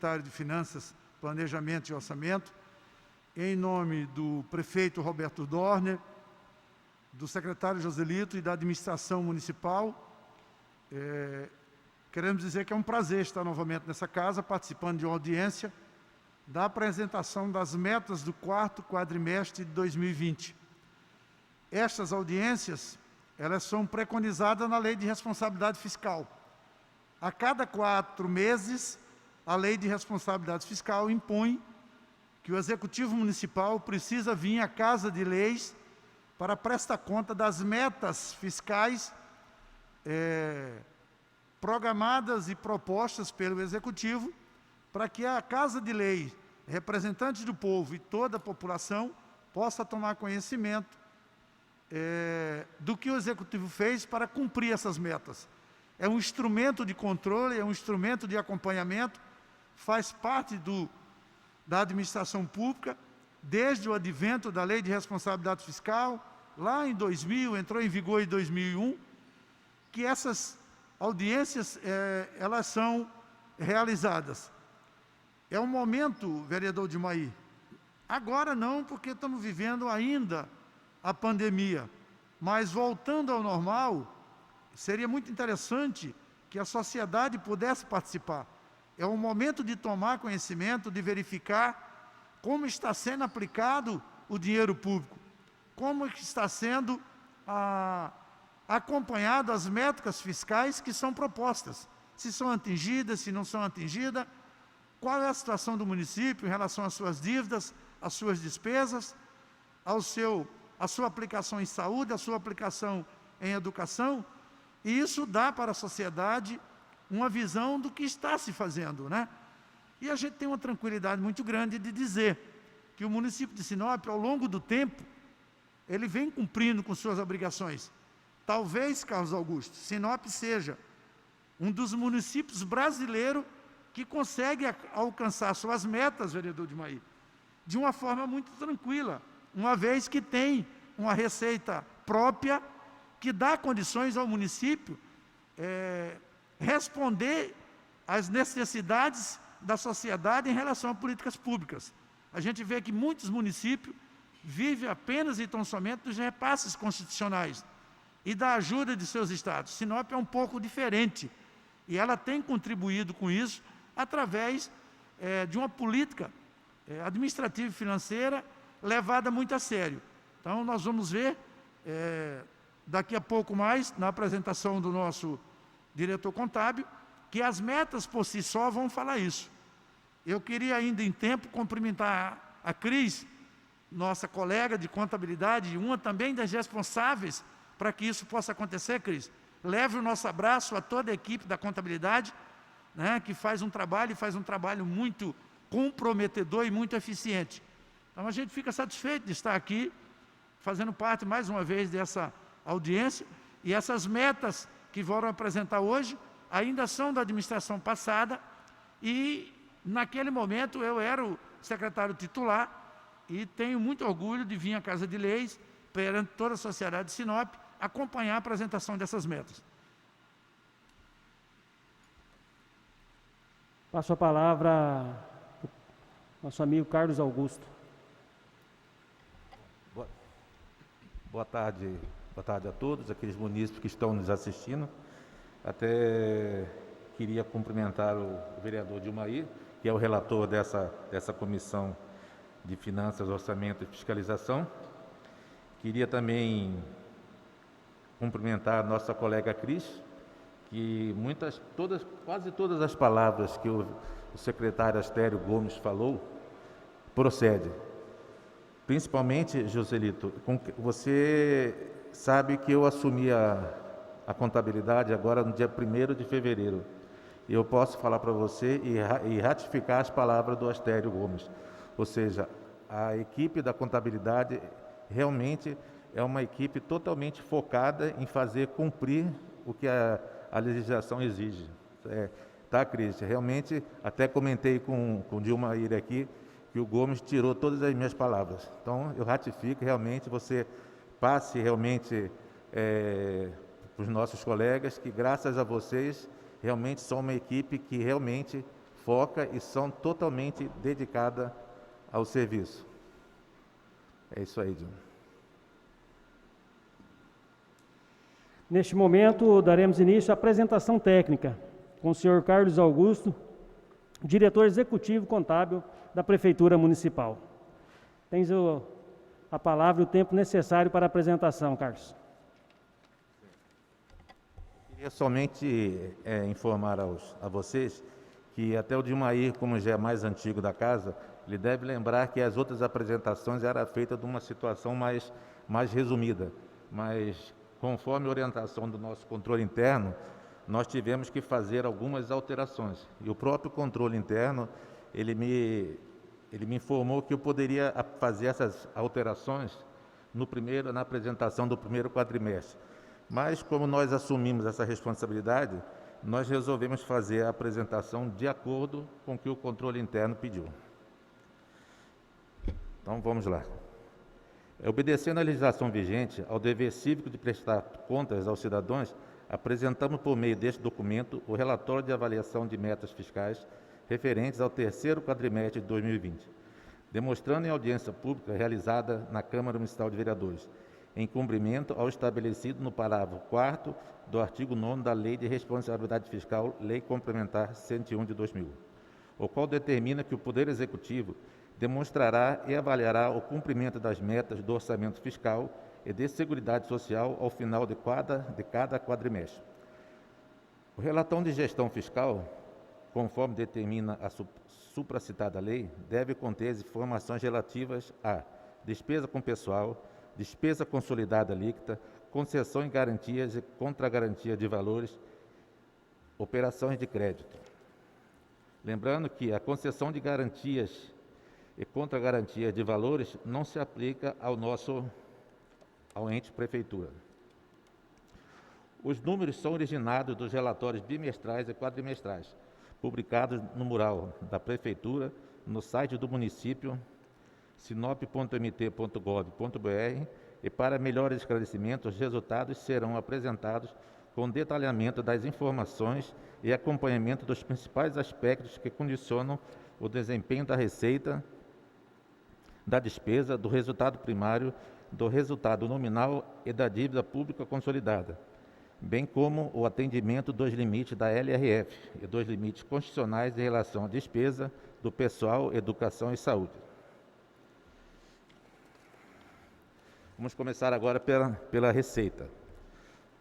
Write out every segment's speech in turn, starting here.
secretário de Finanças, Planejamento e Orçamento, em nome do prefeito Roberto Dorner, do secretário Joselito e da administração municipal, queremos dizer que é um prazer estar novamente nessa casa, participando de uma audiência da apresentação das metas do quarto quadrimestre de 2020. Estas audiências, elas são preconizadas na Lei de Responsabilidade Fiscal. A cada 4 meses, a Lei de Responsabilidade Fiscal impõe que o Executivo Municipal precisa vir à Casa de Leis para prestar conta das metas fiscais programadas e propostas pelo Executivo, para que a Casa de Leis, representantes do povo e toda a população, possa tomar conhecimento do que o Executivo fez para cumprir essas metas. É um instrumento de controle, é um instrumento de acompanhamento, faz parte da administração pública, desde o advento da Lei de Responsabilidade Fiscal, lá em 2000, entrou em vigor em 2001, que essas audiências, elas são realizadas. É um momento, vereador Dimaí, agora não, porque estamos vivendo ainda a pandemia, mas voltando ao normal, seria muito interessante que a sociedade pudesse participar. É um momento de tomar conhecimento, de verificar como está sendo aplicado o dinheiro público, como está sendo acompanhado as métricas fiscais que são propostas, se são atingidas, se não são atingidas, qual é a situação do município em relação às suas dívidas, às suas despesas, a sua aplicação em saúde, a sua aplicação em educação, e isso dá para a sociedade uma visão do que está se fazendo, né? E a gente tem uma tranquilidade muito grande de dizer que o município de Sinop, ao longo do tempo, ele vem cumprindo com suas obrigações. Talvez, Carlos Augusto, Sinop seja um dos municípios brasileiros que consegue alcançar suas metas, vereador Dimaí, de uma forma muito tranquila, uma vez que tem uma receita própria que dá condições ao município responder às necessidades da sociedade em relação a políticas públicas. A gente vê que muitos municípios vivem apenas e tão somente dos repasses constitucionais e da ajuda de seus estados. Sinop é um pouco diferente e ela tem contribuído com isso através de uma política administrativa e financeira levada muito a sério. Então, nós vamos ver daqui a pouco mais, na apresentação do nosso diretor contábil, que as metas por si só vão falar isso. Eu queria ainda em tempo cumprimentar a Cris, nossa colega de contabilidade, uma também das responsáveis para que isso possa acontecer, Cris. Leve o nosso abraço a toda a equipe da contabilidade, né, que faz um trabalho muito comprometedor e muito eficiente. Então a gente fica satisfeito de estar aqui, fazendo parte mais uma vez dessa audiência, e essas metas que foram apresentar hoje ainda são da administração passada, e naquele momento eu era o secretário titular e tenho muito orgulho de vir à Casa de Leis, perante toda a sociedade de Sinop, acompanhar a apresentação dessas metas. Passo a palavra ao nosso amigo Carlos Augusto. Boa tarde a todos, aqueles munícipes que estão nos assistindo. Até queria cumprimentar o vereador Dimaí, que é o relator dessa comissão de Finanças, Orçamento e Fiscalização. Queria também cumprimentar a nossa colega Cris, que quase todas as palavras que o secretário Astério Gomes falou, procede. Principalmente, Joselito, você sabe que eu assumi a contabilidade agora no dia 1º de fevereiro. Eu posso falar para você e ratificar as palavras do Astério Gomes. Ou seja, a equipe da contabilidade realmente é uma equipe totalmente focada em fazer cumprir o que a legislação exige. Tá, Cris? Realmente, até comentei com o Dilmair aqui, que o Gomes tirou todas as minhas palavras. Então, eu ratifico, realmente, você passe realmente para os nossos colegas, que graças a vocês, realmente são uma equipe que realmente foca e são totalmente dedicadas ao serviço. É isso aí, Dilma. Neste momento, daremos início à apresentação técnica com o senhor Carlos Augusto, diretor executivo contábil da Prefeitura Municipal. Tens a palavra e o tempo necessário para a apresentação, Carlos. Queria somente informar a vocês que até o Dilmair, como já é mais antigo da casa, ele deve lembrar que as outras apresentações eram feitas de uma situação mais resumida, mas conforme a orientação do nosso controle interno, nós tivemos que fazer algumas alterações. E o próprio controle interno, ele me informou que eu poderia fazer essas alterações na apresentação do primeiro quadrimestre. Mas, como nós assumimos essa responsabilidade, nós resolvemos fazer a apresentação de acordo com o que o controle interno pediu. Então, vamos lá. Obedecendo à legislação vigente, ao dever cívico de prestar contas aos cidadãos, apresentamos por meio deste documento o relatório de avaliação de metas fiscais referentes ao terceiro quadrimestre de 2020, demonstrando em audiência pública realizada na Câmara Municipal de Vereadores, em cumprimento ao estabelecido no parágrafo 4º do artigo 9º da Lei de Responsabilidade Fiscal, Lei Complementar 101 de 2000, o qual determina que o Poder Executivo demonstrará e avaliará o cumprimento das metas do orçamento fiscal e de Seguridade Social ao final de cada quadrimestre. O relatório de gestão fiscal, conforme determina a supracitada lei, deve conter as informações relativas a despesa com pessoal, despesa consolidada líquida, concessão em garantias e contragarantia de valores, operações de crédito. Lembrando que a concessão de garantias e contragarantia de valores não se aplica ao ente prefeitura. Os números são originados dos relatórios bimestrais e quadrimestrais, publicados no mural da prefeitura, no site do município, sinop.mt.gov.br, e para melhor esclarecimento, os resultados serão apresentados com detalhamento das informações e acompanhamento dos principais aspectos que condicionam o desempenho da receita, da despesa, do resultado primário, do resultado nominal e da dívida pública consolidada, bem como o atendimento dos limites da LRF e dos limites constitucionais em relação à despesa do pessoal, educação e saúde. Vamos começar agora pela receita.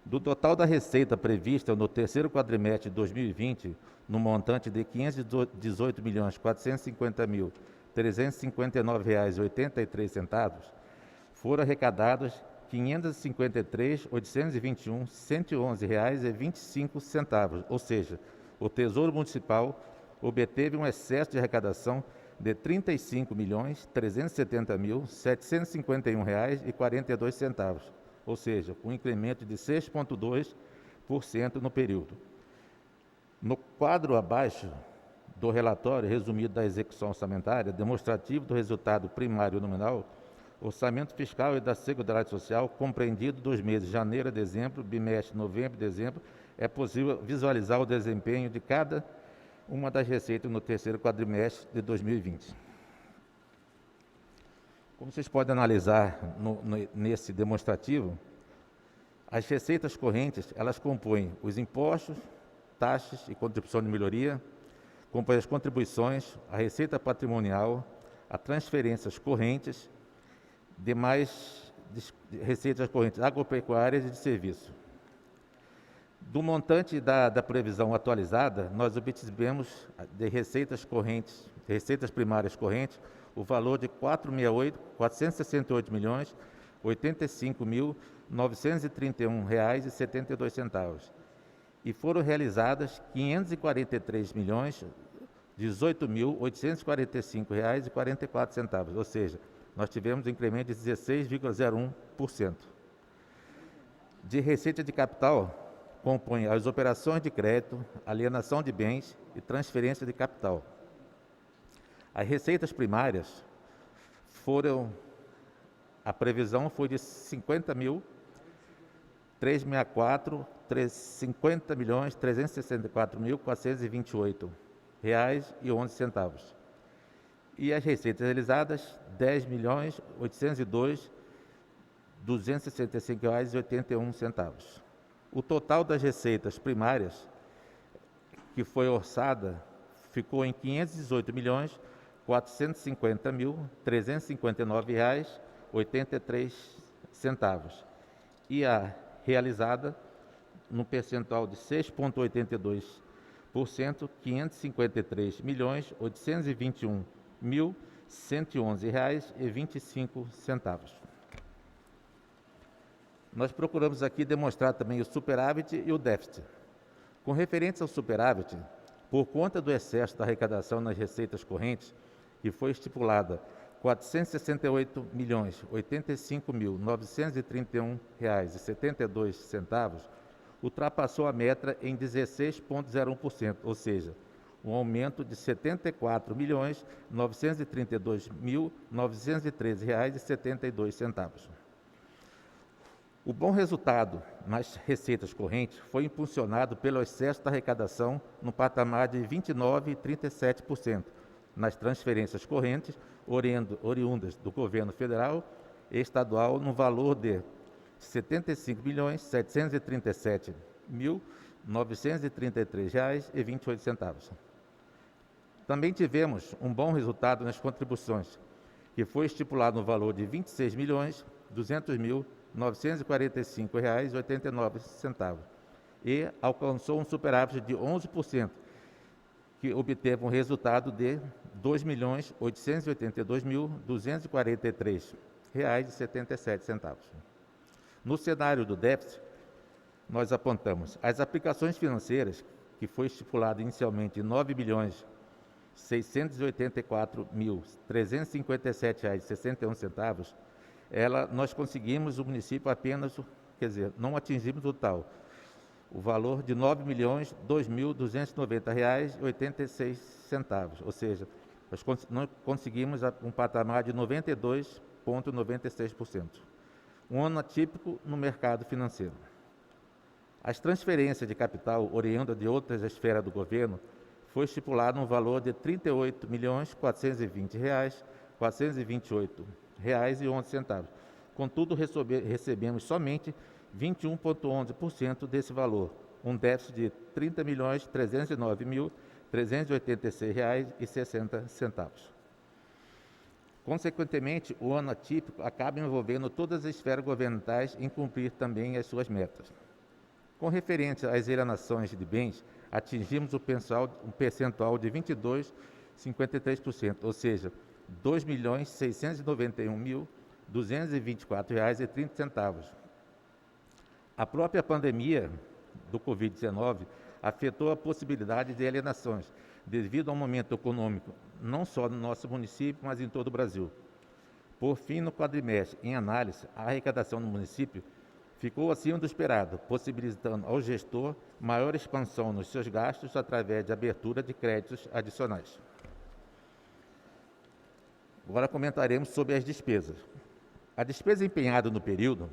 Do total da receita prevista no terceiro quadrimestre de 2020, no montante de R$ 518.459.359,83, foram arrecadados R$ 553.821.111,25, ou seja, o Tesouro Municipal obteve um excesso de arrecadação de R$ 35.370.751,42, ou seja, um incremento de 6,2% no período. No quadro abaixo do relatório resumido da execução orçamentária, demonstrativo do resultado primário nominal, orçamento fiscal e da Seguridade Social, compreendido dos meses de janeiro a dezembro, bimestre, novembro e dezembro, é possível visualizar o desempenho de cada uma das receitas no terceiro quadrimestre de 2020. Como vocês podem analisar nesse demonstrativo, as receitas correntes, elas compõem os impostos, taxas e contribuição de melhoria, compõem as contribuições, a receita patrimonial, as transferências correntes, demais receitas correntes agropecuárias e de serviço. Do montante da previsão atualizada, nós obtivemos de receitas correntes, receitas primárias correntes, o valor de R$ 468.468.085.931,72 e foram realizadas R$ 543.018.845,44, ou seja, nós tivemos um incremento de 16,01%. De receita de capital, compõe as operações de crédito, alienação de bens e transferência de capital. As receitas primárias a previsão foi de 50.364.428 R$10.802,11. E as receitas realizadas, R$10.802.265,81. O total das receitas primárias que foi orçada ficou em R$518.459.359,83. E a realizada, no percentual de 6,82%, R$553.821.111,25. Nós procuramos aqui demonstrar também o superávit e o déficit. Com referência ao superávit, por conta do excesso da arrecadação nas receitas correntes, que foi estipulada R$ 468.085.931,72, ultrapassou a meta em 16,01%, ou seja, um aumento de R$ 74.932.913,72. O bom resultado nas receitas correntes foi impulsionado pelo excesso da arrecadação no patamar de 29,37%, nas transferências correntes oriundas do governo federal e estadual no valor de R$ 75.737.933,28. Também tivemos um bom resultado nas contribuições, que foi estipulado no valor de R$ 26.200.945,89 e alcançou um superávit de 11%, que obteve um resultado de R$ 2.882.243,77. No cenário do déficit, nós apontamos as aplicações financeiras, que foi estipulado inicialmente em R$ 9.684.357,61, nós conseguimos o município apenas, não atingimos o total, o valor de R$ 9.002.290,86, ou seja, nós não conseguimos um patamar de 92,96%. Um ano atípico no mercado financeiro. As transferências de capital oriundas de outras esferas do governo foi estipulado um valor de R$ 38.420.428,11. Contudo, recebemos somente 21,11% desse valor, um déficit de R$ 30.309.386,60. Consequentemente, o ano atípico acaba envolvendo todas as esferas governamentais em cumprir também as suas metas. Com referência às alienações de bens, atingimos um percentual de 22,53%, ou seja, R$ 2.691.224,30. A própria pandemia do Covid-19 afetou a possibilidade de alienações, devido ao momento econômico, não só no nosso município, mas em todo o Brasil. Por fim, no quadrimestre, em análise, a arrecadação no município ficou acima do esperado, possibilitando ao gestor maior expansão nos seus gastos através de abertura de créditos adicionais. Agora comentaremos sobre as despesas. A despesa empenhada no período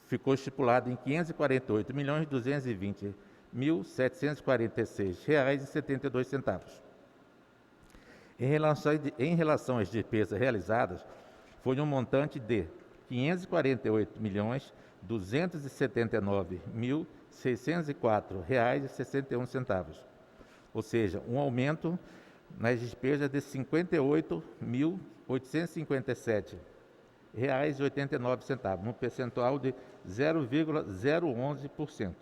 ficou estipulada em R$ 548.220.746,72. Em relação às despesas realizadas, foi um montante de R$ 548.279.604,61, ou seja, um aumento nas despesas de R$ 58.857,89, no percentual de 0,011%.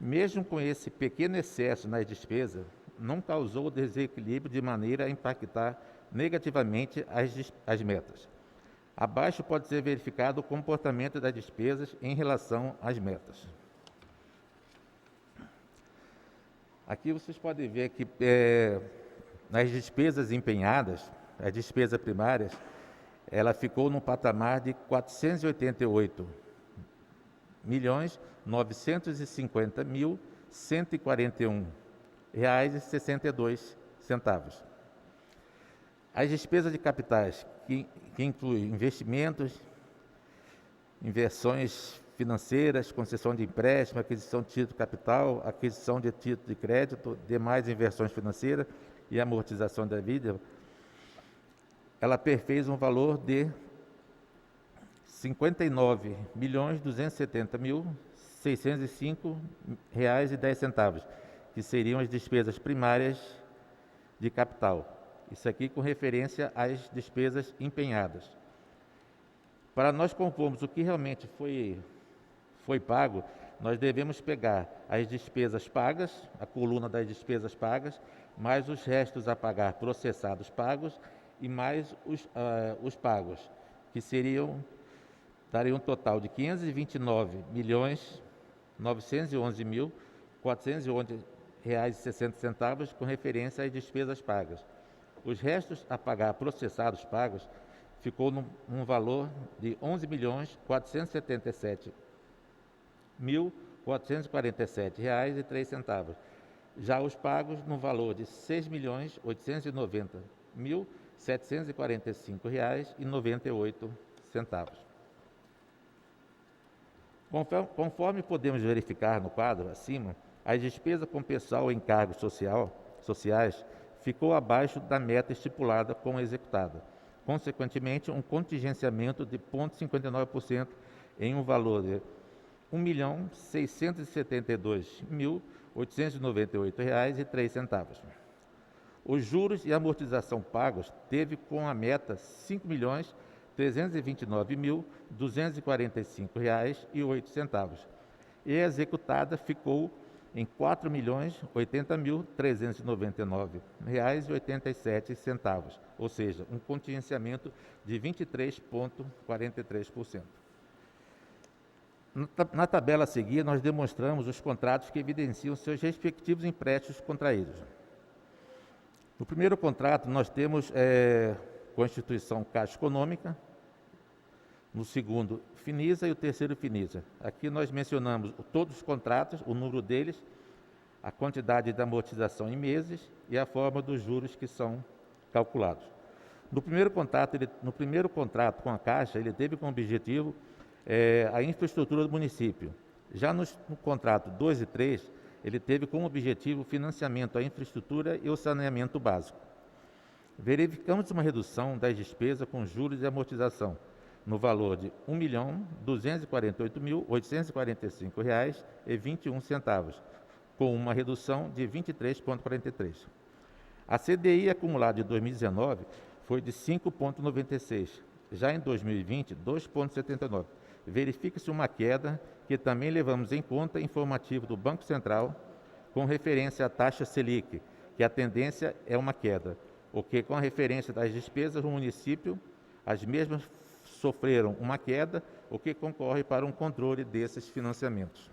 Mesmo com esse pequeno excesso nas despesas, não causou desequilíbrio de maneira a impactar negativamente as metas. Abaixo pode ser verificado o comportamento das despesas em relação às metas. Aqui vocês podem ver que nas despesas empenhadas, as despesas primárias, ela ficou no patamar de R$ 488.950.141,62. As despesas de capitais, que incluem investimentos, inversões financeiras, concessão de empréstimo, aquisição de título de capital, aquisição de título de crédito, demais inversões financeiras e amortização da dívida, ela perfez um valor de R$ 59.270.605,10, que seriam as despesas primárias de capital. Isso aqui com referência às despesas empenhadas. Para nós compormos o que realmente foi pago, nós devemos pegar as despesas pagas, a coluna das despesas pagas, mais os restos a pagar processados pagos e mais os pagos, que daria um total de R$ 529.911.411,60 com referência às despesas pagas. Os restos a pagar processados pagos ficou num valor de R$ 11.477.447,03. Já os pagos no valor de R$ 6.890.745,98. Conforme podemos verificar no quadro acima, as despesas com pessoal e encargos sociais ficou abaixo da meta estipulada como executada. Consequentemente, um contingenciamento de 0,59% em um valor de R$ 1.672.898,03. Os juros e amortização pagos teve com a meta R$ 5.329.245,08 e a executada ficou em R$ 4.080.399,87, ou seja, um contingenciamento de 23,43%. Na tabela a seguir, nós demonstramos os contratos que evidenciam seus respectivos empréstimos contraídos. No primeiro contrato, nós temos Constituição Caixa Econômica, no segundo, Finisa, e o terceiro, Finisa. Aqui nós mencionamos todos os contratos, o número deles, a quantidade de amortização em meses e a forma dos juros que são calculados. No primeiro contrato com a Caixa, ele teve como objetivo a infraestrutura do município. Já no contrato 2 e 3, ele teve como objetivo o financiamento à infraestrutura e o saneamento básico. Verificamos uma redução das despesas com juros e amortização, no valor de R$ 1.248.845,21, com uma redução de 23,43%. A CDI acumulada de 2019 foi de 5,96%, já em 2020, 2,79%. Verifica-se uma queda que também levamos em conta informativo do Banco Central com referência à taxa Selic, que a tendência é uma queda, o que com a referência das despesas do município, as mesmas sofreram uma queda, o que concorre para um controle desses financiamentos.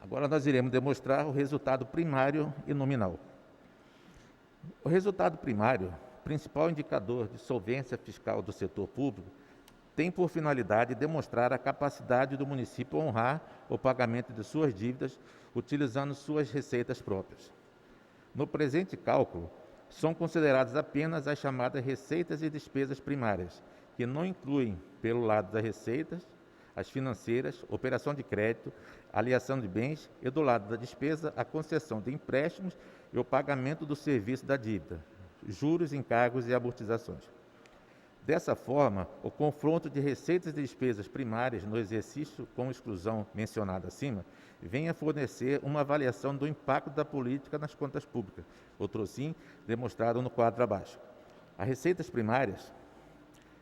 Agora nós iremos demonstrar o resultado primário e nominal. O resultado primário, principal indicador de solvência fiscal do setor público, tem por finalidade demonstrar a capacidade do município honrar o pagamento de suas dívidas utilizando suas receitas próprias. No presente cálculo, são consideradas apenas as chamadas receitas e despesas primárias, que não incluem, pelo lado das receitas, as financeiras, operação de crédito, alienação de bens e, do lado da despesa, a concessão de empréstimos e o pagamento do serviço da dívida, juros, encargos e amortizações. Dessa forma, o confronto de receitas e despesas primárias no exercício com exclusão mencionada acima vem a fornecer uma avaliação do impacto da política nas contas públicas, outrosim demonstrado no quadro abaixo. As receitas primárias,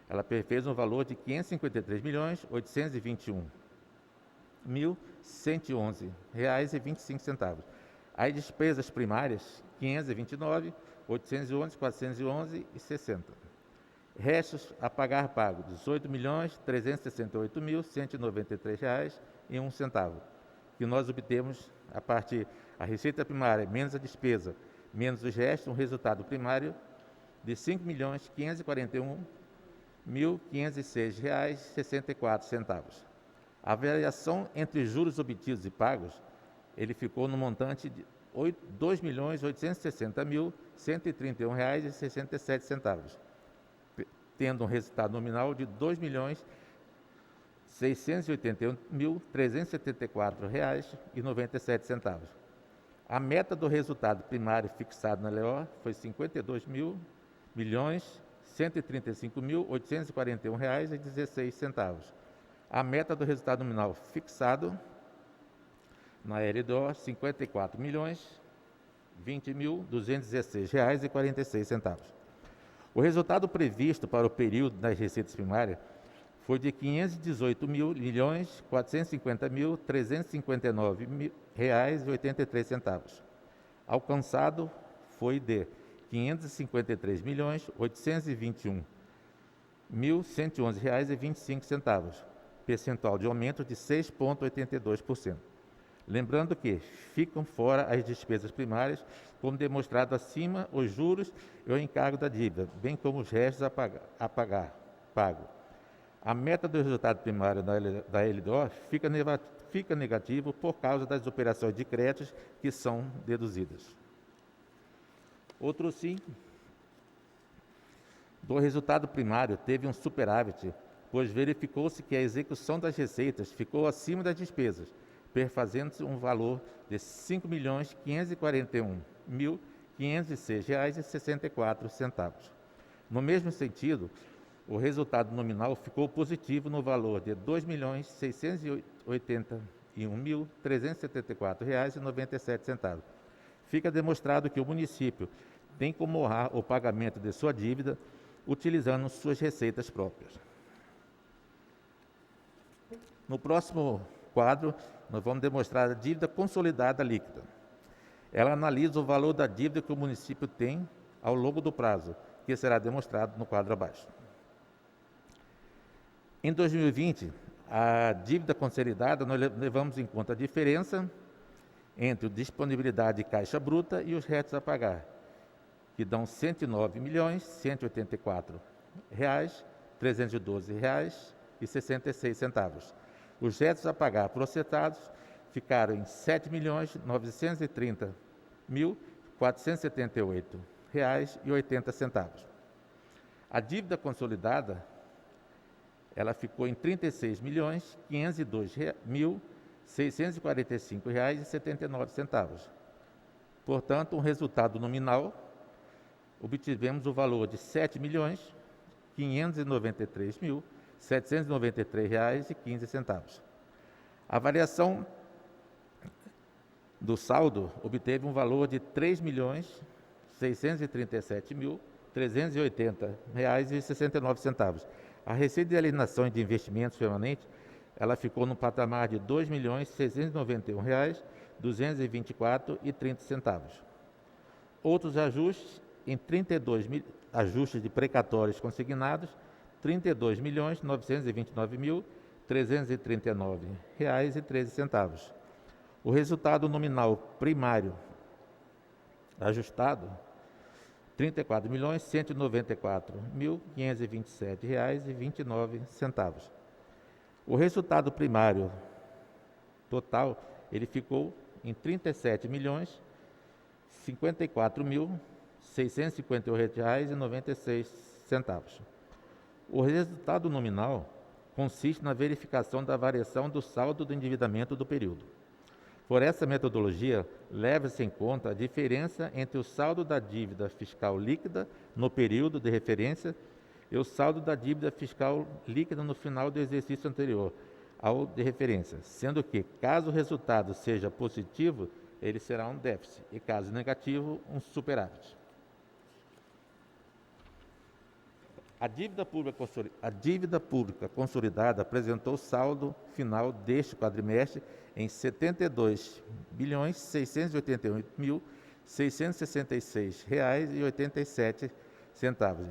ela fez um valor de R$ 553.821.111,25. As despesas primárias, R$ 529.811.411,60. Restos a pagar pago, R$ 18.368.193,01, que nós obtemos a partir da receita primária menos a despesa, menos os restos, um resultado primário de R$ 5.541.506,64. A variação entre juros obtidos e pagos, ele ficou no montante de R$ 2.860.131,67, tendo um resultado nominal de R$ 681.374,97. A meta do resultado primário fixado na LEO foi R$ 52.135.841,16. A meta do resultado nominal fixado na LDO, R$ 54.020.216,46. O resultado previsto para o período das receitas primárias foi de R$ 518.450.359,83. Alcançado foi de R$ 553.821.111,25, percentual de aumento de 6,82%. Lembrando que ficam fora as despesas primárias, como demonstrado acima, os juros e o encargo da dívida, bem como os restos a pagar. A meta do resultado primário da LDO fica negativo por causa das operações de créditos que são deduzidas. Outro sim, do resultado primário teve um superávit, pois verificou-se que a execução das receitas ficou acima das despesas, perfazendo-se um valor de R$ 5.541.506,64. No mesmo sentido, o resultado nominal ficou positivo no valor de R$ 2.681.374,97. Fica demonstrado que o município tem como honrar o pagamento de sua dívida utilizando suas receitas próprias. No próximo quadro, nós vamos demonstrar a dívida consolidada líquida. Ela analisa o valor da dívida que o município tem ao longo do prazo, que será demonstrado no quadro abaixo. Em 2020, a dívida consolidada, nós levamos em conta a diferença entre a disponibilidade de caixa bruta e os restos a pagar, que dão R$ 109.184.312,66. Os restos a pagar processados ficaram em R$ 7.930.478,80. A dívida consolidada, ela ficou em R$ 36.502.645,79. Portanto, um resultado nominal, obtivemos o valor de R$ 7.593.793,15. A variação do saldo obteve um valor de R$ 3.637.380,69. A receita de alienação e de investimentos permanentes, ela ficou no patamar de R$ 2.691.224,30. Outros ajustes, em 32 mil ajustes de precatórios consignados, R$ 32.929.339,13. O resultado nominal primário ajustado, R$ 34.194.527,29. O resultado primário total, ele ficou em R$ 37.054.658,96. O resultado nominal consiste na verificação da variação do saldo do endividamento do período. Por essa metodologia, leva-se em conta a diferença entre o saldo da dívida fiscal líquida no período de referência e o saldo da dívida fiscal líquida no final do exercício anterior ao de referência, sendo que, caso o resultado seja positivo, ele será um déficit e, caso negativo, um superávit. A dívida pública consolidada apresentou saldo final deste quadrimestre em R$ 72.688.666,87,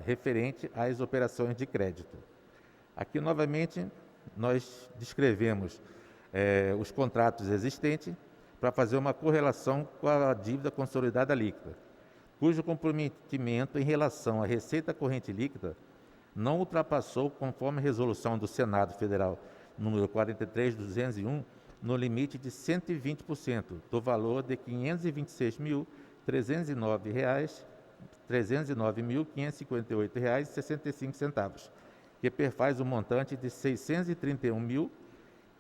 referente às operações de crédito. Aqui, novamente, nós descrevemos os contratos existentes para fazer uma correlação com a dívida consolidada líquida, cujo comprometimento em relação à receita corrente líquida não ultrapassou, conforme a resolução do Senado Federal número 43.201, no limite de 120% do valor de R$ 526.309.558,65, que perfaz o montante de R$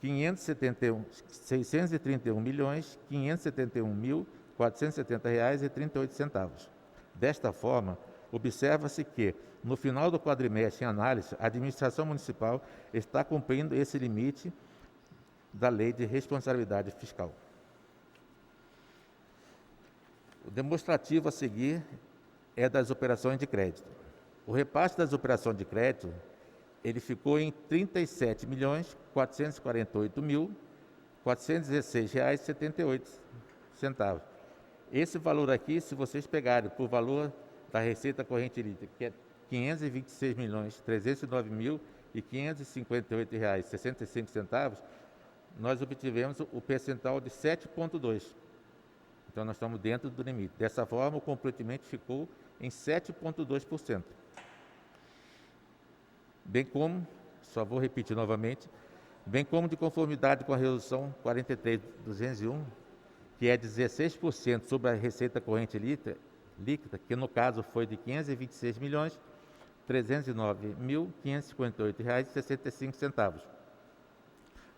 631.571.470,38. Desta forma, observa-se que, no final do quadrimestre em análise, a administração municipal está cumprindo esse limite da Lei de Responsabilidade Fiscal. O demonstrativo a seguir é das operações de crédito. O repasse das operações de crédito, ele ficou em R$ 37.448.416,78. Esse valor aqui, se vocês pegarem por valor da receita corrente líquida, que é R$ 526.309.558,65, nós obtivemos o percentual de 7,2%. Então, nós estamos dentro do limite. Dessa forma, o comprometimento ficou em 7,2%. Bem como, só vou repetir novamente, bem como de conformidade com a resolução 43.201, que é 16% sobre a receita corrente líquida, que no caso foi de R$ 526.309.558,65.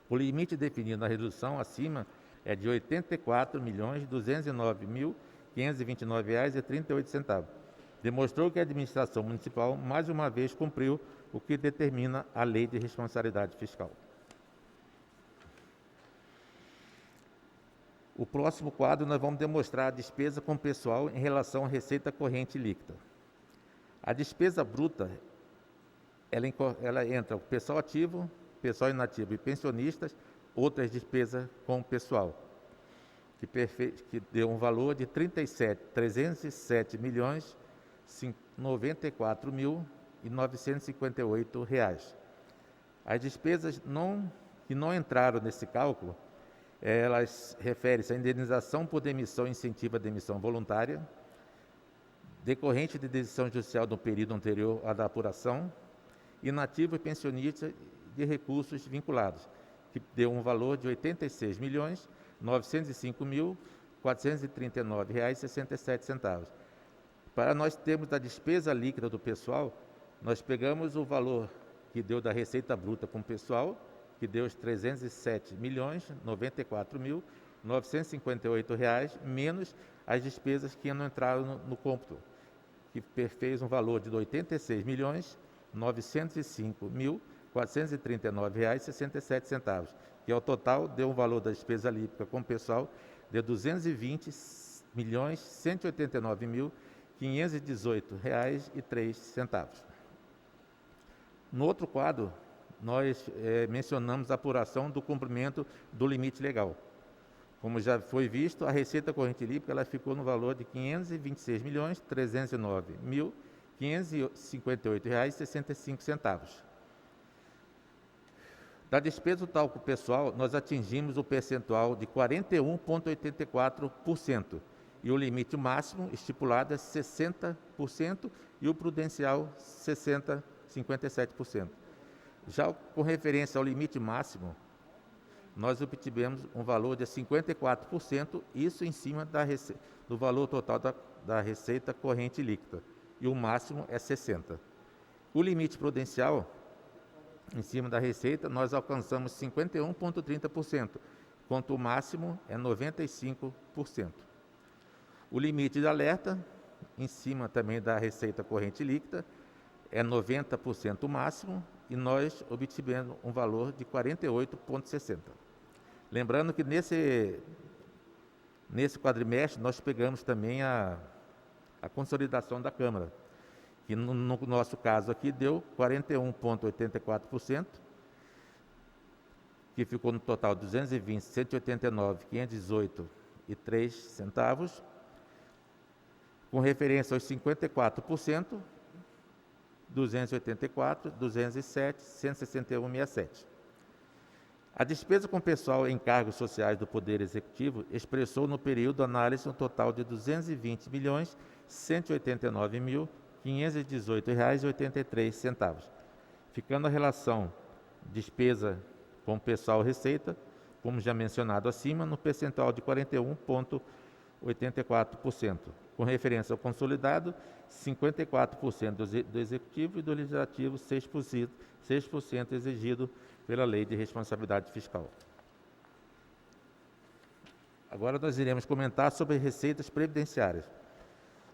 O limite definido na redução acima é de R$ 84.209.529,38. Demonstrou que a administração municipal, mais uma vez, cumpriu o que determina a Lei de Responsabilidade Fiscal. O próximo quadro, nós vamos demonstrar a despesa com pessoal em relação à receita corrente líquida. A despesa bruta, ela entra o pessoal ativo, pessoal inativo e pensionistas, outras despesas com pessoal, que deu um valor de R$ 307.394.958. As despesas que não entraram nesse cálculo, elas referem-se à indenização por demissão e incentivo à demissão voluntária, decorrente de decisão judicial do período anterior à da apuração, inativo e pensionista de recursos vinculados, que deu um valor de R$ 86.905.439,67. Para nós termos a despesa líquida do pessoal, nós pegamos o valor que deu da receita bruta com o pessoal, que deu os R$ 307.094.958, menos as despesas que não entraram no cômputo, que fez um valor de R$ 86.905.439,67, que ao total deu um valor da despesa líquida com o pessoal de R$ 220.189.518,03. No outro quadro, nós mencionamos a apuração do cumprimento do limite legal. Como já foi visto, a receita corrente líquida ela ficou no valor de R$ 526.309.558,65. Da despesa total com o pessoal, nós atingimos o percentual de 41,84%, e o limite máximo estipulado é 60% e o prudencial 57%. Já com referência ao limite máximo, nós obtivemos um valor de 54%, isso em cima do valor total da receita corrente líquida, e o máximo é 60%. O limite prudencial, em cima da receita, nós alcançamos 51,30%, enquanto o máximo é 95%. O limite de alerta, em cima também da receita corrente líquida, é 90% o máximo, e nós obtivemos um valor de 48,60%. Lembrando que nesse quadrimestre nós pegamos também a consolidação da Câmara, que no nosso caso aqui deu 41,84%, que ficou no total de R$ 220.189.518,03, com referência aos 54%, 284, 207, 161,67. A despesa com pessoal em cargos sociais do Poder Executivo expressou no período análise um total de R$ 220.189.518,83, ficando a relação despesa com pessoal receita, como já mencionado acima, no percentual de 41,60%. 84%. Com referência ao consolidado, 54% do Executivo e do Legislativo, 6% exigido pela Lei de Responsabilidade Fiscal. Agora nós iremos comentar sobre receitas previdenciárias.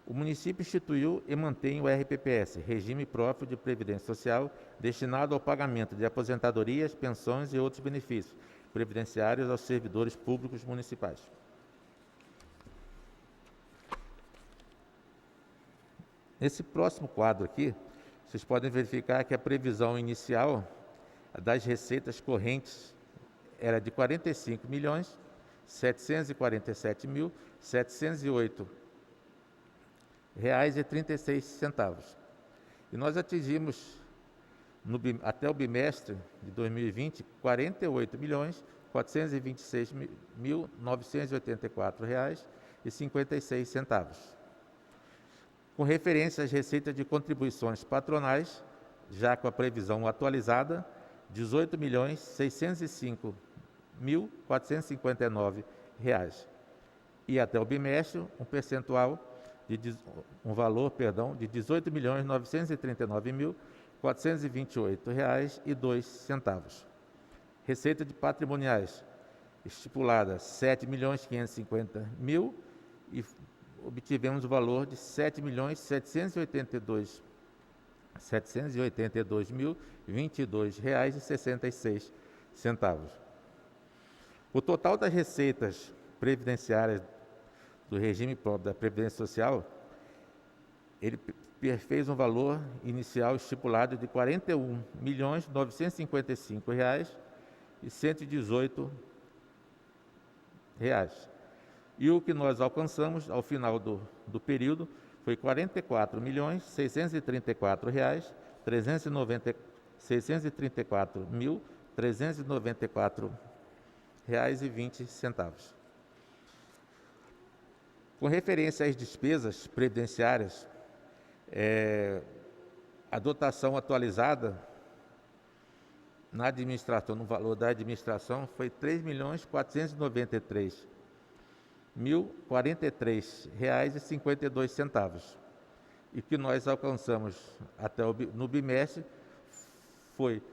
O município instituiu e mantém o RPPS, Regime Próprio de Previdência Social, destinado ao pagamento de aposentadorias, pensões e outros benefícios previdenciários aos servidores públicos municipais. Nesse próximo quadro aqui, vocês podem verificar que a previsão inicial das receitas correntes era de R$ 45.747.708,36. E nós atingimos, até o bimestre de 2020, R$ 48.426.984,56. Com referência às receitas de contribuições patronais, já com a previsão atualizada, R$ 18.605.459. E até o bimestre, um valor de R$ 18.939.428,02. Receita de patrimoniais estipulada R$ 7.550.000 e obtivemos o valor de R$ 7.782.022,66. O total das receitas previdenciárias do regime próprio da Previdência Social, ele fez um valor inicial estipulado de R$ 41.955.118. E o que nós alcançamos ao final do período foi R$ 44.634.394.394,20. Com referência às despesas previdenciárias, a dotação atualizada na administração, no valor da administração, foi R$ 3.493.043,52. E o que nós alcançamos no bimestre foi...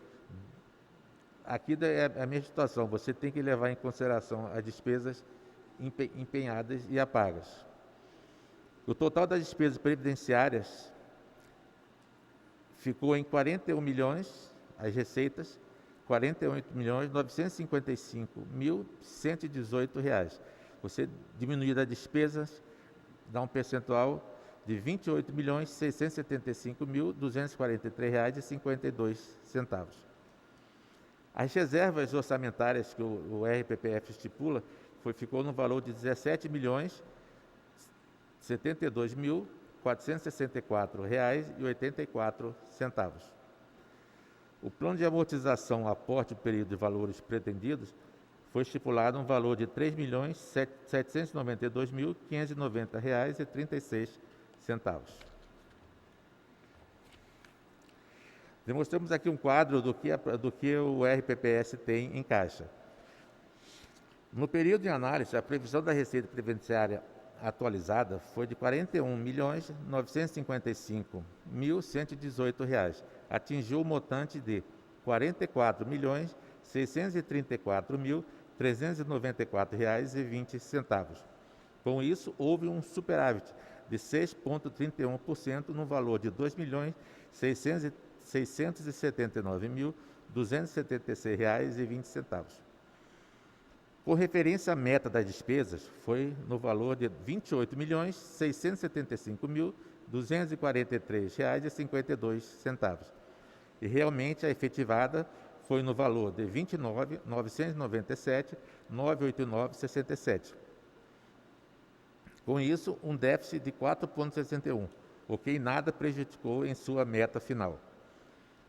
Aqui é a mesma situação, você tem que levar em consideração as despesas empenhadas e apagas. O total das despesas previdenciárias ficou em 41 milhões, as receitas, R$ 48.955.118. Você diminuir as despesas, dá um percentual de R$ 28.675.243,52. As reservas orçamentárias que o RPPF estipula ficou no valor de R$ 17.072.464,84. O plano de amortização aporte do período de valores pretendidos foi estipulado um valor de R$ 3.792.590,36. Demonstramos aqui um quadro do que o RPPS tem em caixa. No período de análise, a previsão da receita previdenciária atualizada foi de R$ 41.955.118. Atingiu o montante de R$ 44.634.394,20. Com isso, houve um superávit de 6,31% no valor de R$ 2.679.276,20. Com referência à meta das despesas, foi no valor de R$ 28.675.243,52. E realmente a efetivada foi no valor de R$ 29.997.989,67. Com isso, um déficit de 4,61, o que em nada prejudicou em sua meta final.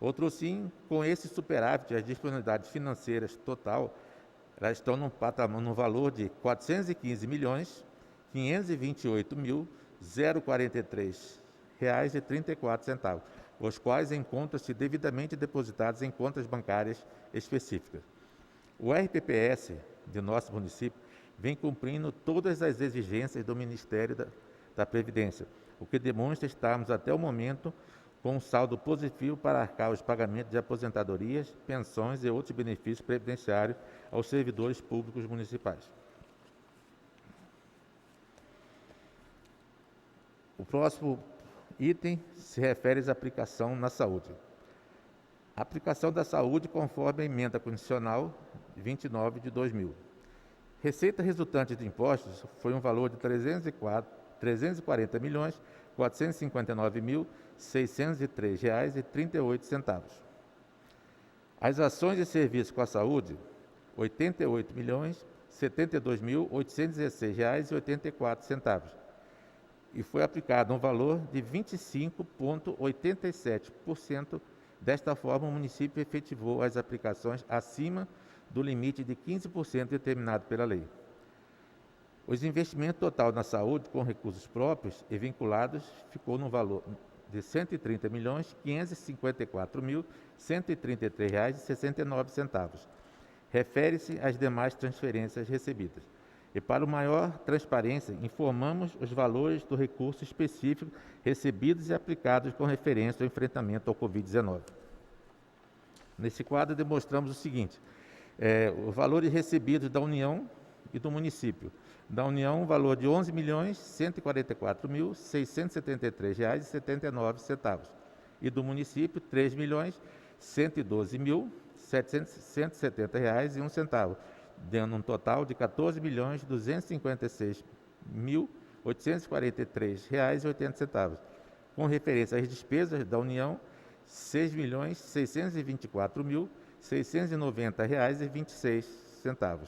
Outro sim, com esse superávit, as disponibilidades financeiras total elas estão no valor de R$ 415.528.043,34, os quais encontram-se devidamente depositados em contas bancárias específicas. O RPPS de nosso município vem cumprindo todas as exigências do Ministério da Previdência, o que demonstra estarmos até o momento com um saldo positivo para arcar os pagamentos de aposentadorias, pensões e outros benefícios previdenciários aos servidores públicos municipais. O próximo item se refere à aplicação na saúde. A aplicação da saúde conforme a emenda condicional 29 de 2000. Receita resultante de impostos foi um valor de R$ 340.459.603,38. As ações e serviços com a saúde, R$ 88.072.816,84. E foi aplicado um valor de 25,87%. Desta forma, o município efetivou as aplicações acima do limite de 15% determinado pela lei. Os investimentos total na saúde com recursos próprios e vinculados ficou no valor de R$ 130.554.133,69. Refere-se às demais transferências recebidas. E para maior transparência, informamos os valores do recurso específico recebidos e aplicados com referência ao enfrentamento ao Covid-19. Nesse quadro, demonstramos o seguinte: os valores recebidos da União e do município. Da União, um valor de R$ 11.144.673,79. E do município, R$ 3.112.770,01, dando um total de R$ 14.256.843,80. Com referência às despesas da União, R$ 6.624.690,26.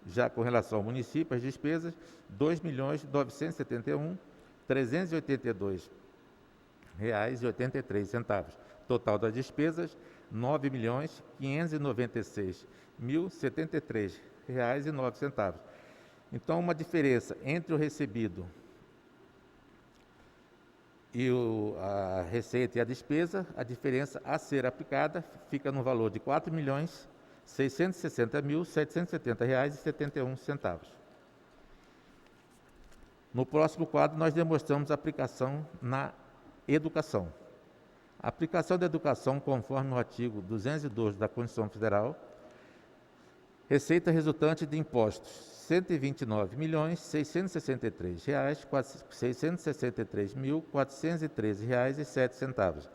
Já com relação ao município, as despesas, R$ 2.971.382,83. Total das despesas, R$ 9.596.073,09. Então, uma diferença entre o recebido e a receita e a despesa, a diferença a ser aplicada fica no valor de R$ 4.660.770,71. No próximo quadro, nós demonstramos a aplicação na educação. A aplicação da educação, conforme o artigo 212 da Constituição Federal, receita resultante de impostos, R$ 129.663.413,07.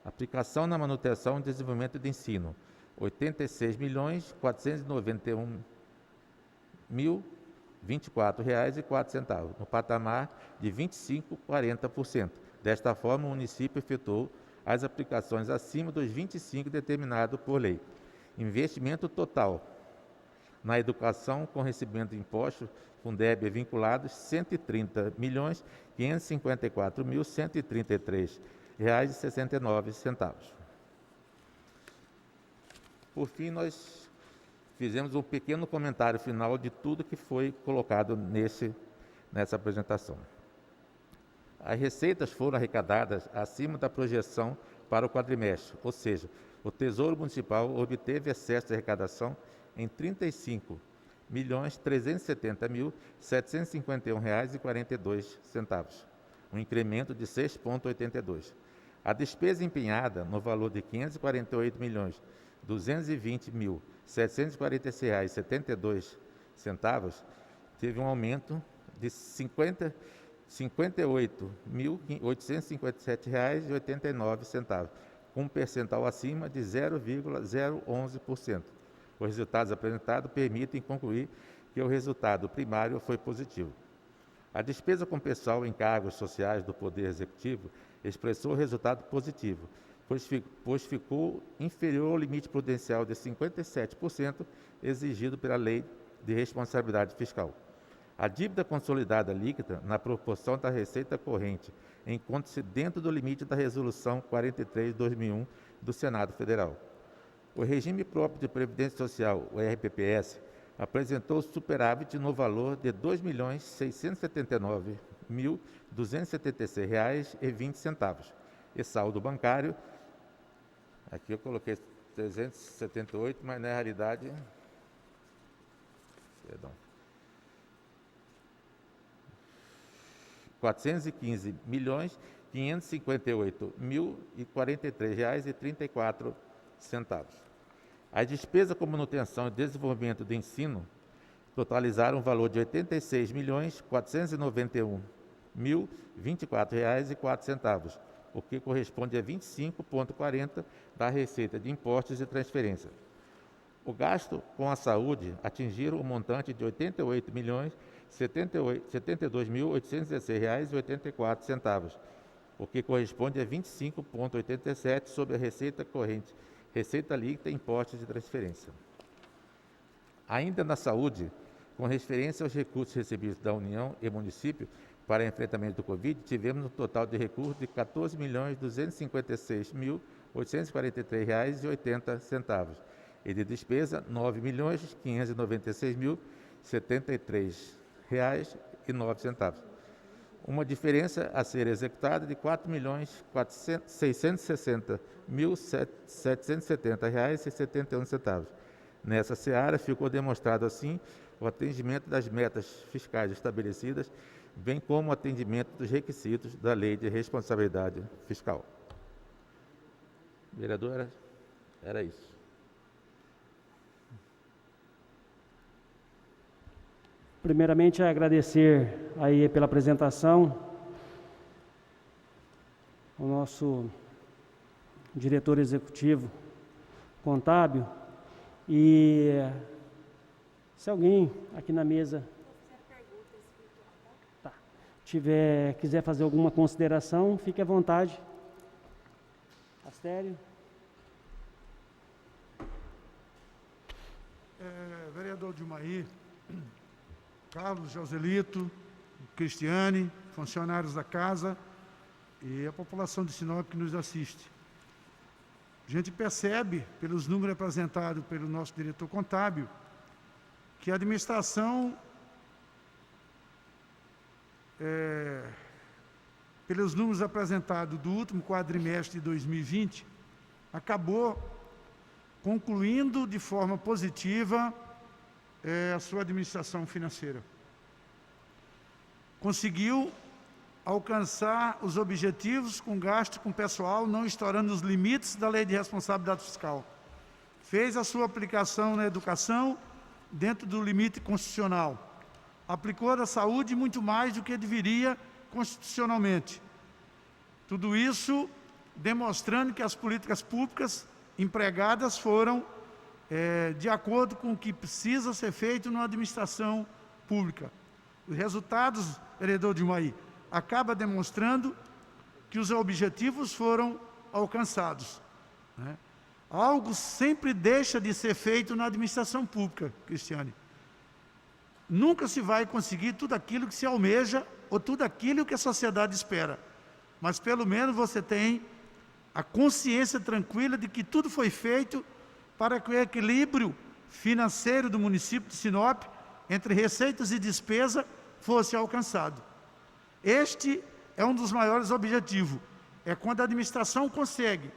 Aplicação na manutenção e desenvolvimento do ensino, R$ 86.491.024,04, no patamar de 25,40%. Desta forma, o município efetuou as aplicações acima dos 25 determinados por lei. Investimento total na educação com recebimento de impostos, Fundeb vinculados, R$ 130.554.133,69. Por fim, nós fizemos um pequeno comentário final de tudo que foi colocado nessa apresentação. As receitas foram arrecadadas acima da projeção para o quadrimestre, ou seja, o Tesouro Municipal obteve excesso de arrecadação em R$ 35.370.751,42, um incremento de 6,82%. A despesa empenhada no valor de R$ 548.220.746,72 teve um aumento de R$ 58.857,89, com um percentual acima de 0,011%. Os resultados apresentados permitem concluir que o resultado primário foi positivo. A despesa com pessoal em cargos sociais do Poder Executivo expressou resultado positivo, pois ficou inferior ao limite prudencial de 57% exigido pela Lei de Responsabilidade Fiscal. A dívida consolidada líquida, na proporção da receita corrente, encontra-se dentro do limite da Resolução 43 de 2001 do Senado Federal. O regime próprio de Previdência Social, o RPPS, apresentou superávit no valor de R$ 2.679.276,20. E saldo bancário, aqui eu coloquei 378, mas na realidade, 415.558.043,34. As despesas com manutenção e desenvolvimento do ensino totalizaram um valor de R$ 86.491.024,04, o que corresponde a 25,40% da receita de impostos e transferências. O gasto com a saúde atingiu um montante de R$ 88.072.816,84, o que corresponde a 25,87% sobre a receita corrente, receita líquida, impostos e transferência. Ainda na saúde, com referência aos recursos recebidos da União e município para enfrentamento do Covid, tivemos um total de recursos de R$ 14.256.843,80 e de despesa R$ 9.596.073,09. Uma diferença a ser executada de R$ 4.660.770,71. Nessa seara, ficou demonstrado, assim, o atendimento das metas fiscais estabelecidas, bem como o atendimento dos requisitos da Lei de Responsabilidade Fiscal. Vereadora, era isso. Primeiramente, agradecer aí pela apresentação ao nosso diretor executivo contábil. E se alguém aqui na mesa quiser fazer alguma consideração, fique à vontade. Astério. Vereador Dilmair, Carlos, Joselito, Cristiane, funcionários da casa e a população de Sinop que nos assiste. A gente percebe, pelos números apresentados pelo nosso diretor contábil, que a administração, pelos números apresentados do último quadrimestre de 2020, acabou concluindo de forma positiva a sua administração financeira. Conseguiu alcançar os objetivos com gasto com pessoal, não estourando os limites da Lei de Responsabilidade Fiscal. Fez a sua aplicação na educação dentro do limite constitucional. Aplicou na saúde muito mais do que deveria constitucionalmente. Tudo isso demonstrando que as políticas públicas empregadas foram de acordo com o que precisa ser feito numa administração pública. Os resultados, vereador Dilmair, acaba demonstrando que os objetivos foram alcançados, né? Algo sempre deixa de ser feito na administração pública, Cristiane. Nunca se vai conseguir tudo aquilo que se almeja ou tudo aquilo que a sociedade espera, mas pelo menos você tem a consciência tranquila de que tudo foi feito para que o equilíbrio financeiro do município de Sinop, entre receitas e despesa, fosse alcançado. Este é um dos maiores objetivos, é quando a administração consegue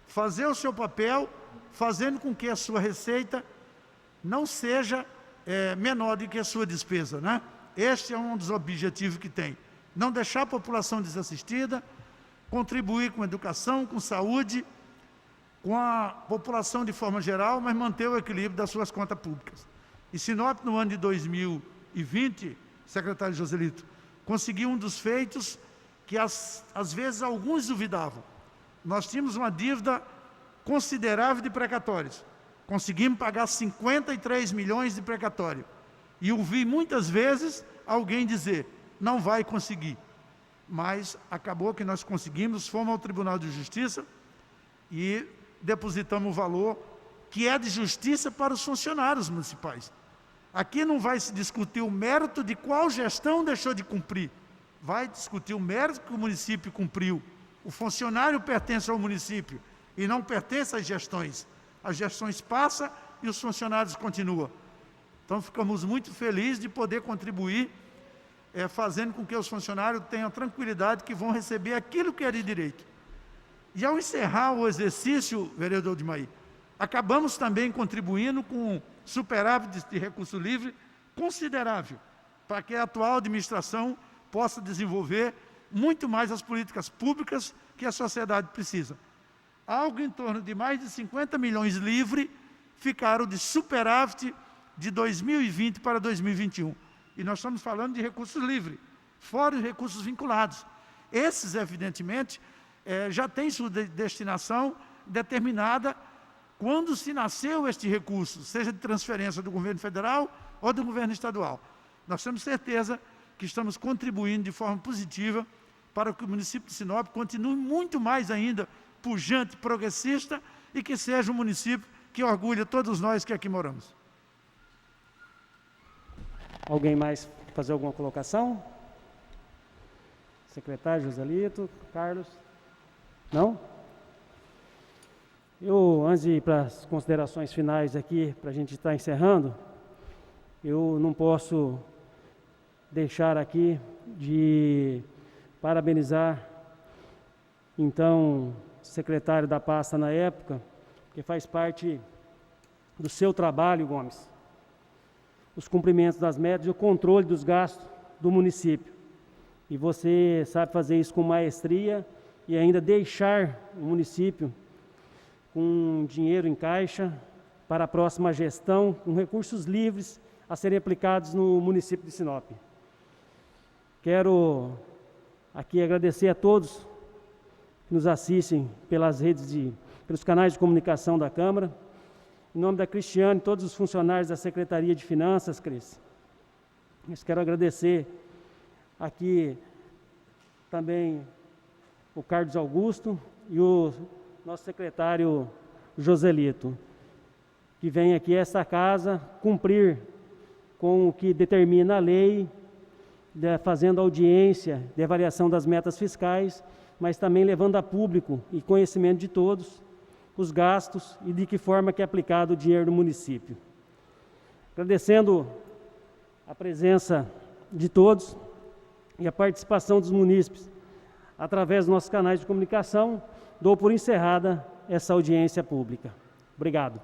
fazer o seu papel, fazendo com que a sua receita não seja menor do que a sua despesa, né? Este é um dos objetivos que tem. Não deixar a população desassistida, contribuir com educação, com saúde, com a população de forma geral, mas manter o equilíbrio das suas contas públicas. E Sinop, no ano de 2020, secretário Joselito, conseguiu um dos feitos que às vezes alguns duvidavam. Nós tínhamos uma dívida considerável de precatórios. Conseguimos pagar 53 milhões de precatório. E ouvi muitas vezes alguém dizer, não vai conseguir. Mas acabou que nós conseguimos, fomos ao Tribunal de Justiça e depositamos o valor que é de justiça para os funcionários municipais. Aqui não vai se discutir o mérito de qual gestão deixou de cumprir. Vai discutir o mérito que o município cumpriu. O funcionário pertence ao município e não pertence às gestões. As gestões passam e os funcionários continuam. Então, ficamos muito felizes de poder contribuir, fazendo com que os funcionários tenham tranquilidade que vão receber aquilo que é de direito. E ao encerrar o exercício, vereador Dilmair, acabamos também contribuindo com superávit de recurso livre considerável, para que a atual administração possa desenvolver muito mais as políticas públicas que a sociedade precisa. Algo em torno de mais de 50 milhões livre ficaram de superávit de 2020 para 2021. E nós estamos falando de recursos livres, fora os recursos vinculados. Esses, evidentemente, já têm sua destinação determinada quando se nasceu este recurso, seja de transferência do governo federal ou do governo estadual. Nós temos certeza que estamos contribuindo de forma positiva para que o município de Sinop continue muito mais ainda pujante, progressista e que seja um município que orgulha todos nós que aqui moramos. Alguém mais fazer alguma colocação? Secretário Joselito, Carlos? Não? Eu, antes de ir para as considerações finais aqui, para a gente estar encerrando, eu não posso deixar aqui de parabenizar, então, o secretário da pasta na época, que faz parte do seu trabalho, Gomes, os cumprimentos das metas e o controle dos gastos do município. E você sabe fazer isso com maestria e ainda deixar o município com dinheiro em caixa para a próxima gestão, com recursos livres a serem aplicados no município de Sinop. Quero aqui agradecer a todos que nos assistem pelas pelos canais de comunicação da Câmara. Em nome da Cristiane, todos os funcionários da Secretaria de Finanças, Cris, eu quero agradecer aqui também o Carlos Augusto e o nosso secretário Joselito, que vem aqui a esta casa cumprir com o que determina a lei, fazendo audiência de avaliação das metas fiscais, mas também levando a público e conhecimento de todos os gastos e de que forma que é aplicado o dinheiro do município. Agradecendo a presença de todos e a participação dos munícipes através dos nossos canais de comunicação, dou por encerrada essa audiência pública. Obrigado.